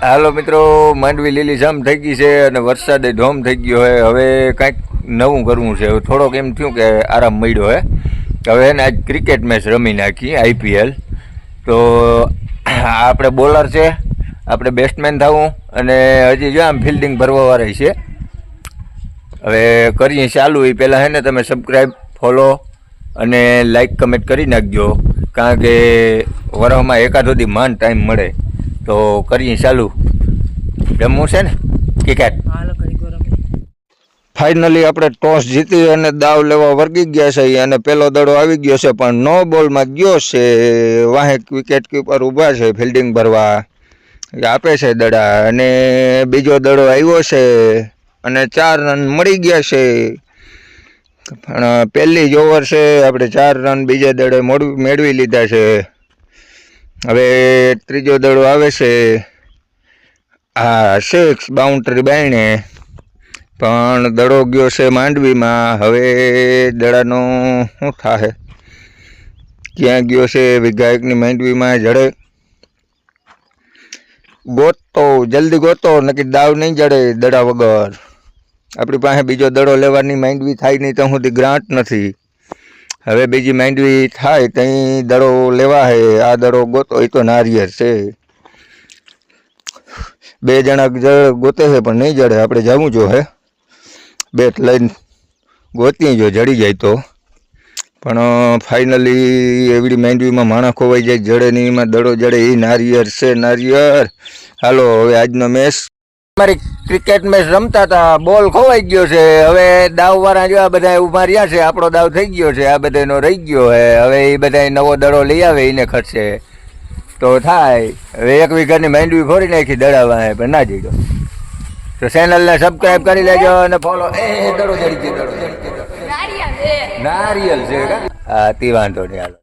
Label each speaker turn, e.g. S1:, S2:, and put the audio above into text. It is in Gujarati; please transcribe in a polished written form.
S1: હાલો મિત્રો, માંડવી લીલીછમ થઈ ગઈ છે અને વરસાદે ધોમ થઈ ગયો છે. હવે કાંઈક નવું કરવું છે. થોડોક એમ થયું કે આરામ મળ્યો છે. હવે એને આજ ક્રિકેટ મેચ રમી નાખી IPL. તો આપણે બોલર છે, આપણે બેટ્સમેન થવું અને હજી જો આમ ફિલ્ડિંગ ભરવાવાળી છે. હવે કરીએ ચાલુ. એ પહેલાં છે ને તમે સબસ્ક્રાઈબ, ફોલો અને લાઈક કમેન્ટ કરી નાખજો, કારણ કે વરસમાં એકાદ સુધી માંડ ટાઈમ મળે. તો કરીએ ચાલુ. રમવું છે ને ક્રિકેટ. ફાઇનલી આપણે ટોસ જીતી અને દાવ લેવા વર્ગી ગયા છે અને પહેલો દડો આવી ગયો છે, પણ નો બોલમાં ગયો છે. વાહે વિકેટ કીપર ઊભા છે ફિલ્ડિંગ ભરવા, આપે છે દડા, અને બીજો દડો આવ્યો છે અને 4 રન મળી ગયા છે. પણ પહેલી જ ઓવર છે, આપણે 4 રન બીજા દડે મેળવી લીધા છે. હવે ત્રીજો દડો આવે છે. હા, 6 બાઉન્ડ્રી બાયણે, પણ દડો ગયો છે માંડવીમાં. હવે દડાનો શું થાય, ક્યાં ગયો છે? વિધાયકની માંડવીમાં જડે. ગોતો, જલ્દી ગોતો, નક્કી દાવ નહીં જડે દડા વગર. આપણી પાસે બીજો દડો લેવાની માંડવી થાય નહીં ત્યાં સુધી ગ્રાન્ટ નથી. હવે બીજી માંડવી થાય ત્યાં દડો લેવા હે. આ દડો ગોતો, એ તો નારિયેર છે. 2 જણા ગોતે છે પણ નહીં જડે. આપણે જવું જો હે, બેટ લઈને ગોતી જો જડી જાય તો. પણ ફાઇનલી એવડી માંડવીમાં માણસ ખોવાઈ જાય, જડે નહીં. એમાં દડો જડે, એ નારિયેર છે, નારિયેર. હાલો, હવે આજનો મેચ, અમારી ક્રિકેટ મેચ રમતા હતા, બોલ ખોવાઈ ગયો છે. હવે દાવવાળા જો આ બધા ઊભા રહ્યા છે, આપણો દાવ થઈ ગયો છે, આ બધાનો રહી ગયો છે. હવે એ બધા નવો દડો લઈ આવે, એને ખર્ચે તો થાય. હવે 1 વીઘાની માંડવી ફોડી નાખી દડાવા, પણ ના જઈડો. તો ચેનલને સબસ્ક્રાઈબ કરી લેજો અને ફોલો. દડો જડી ગયો, દડો નારિયેલ છે. હા, તે વાંધો નહીં. હાલો.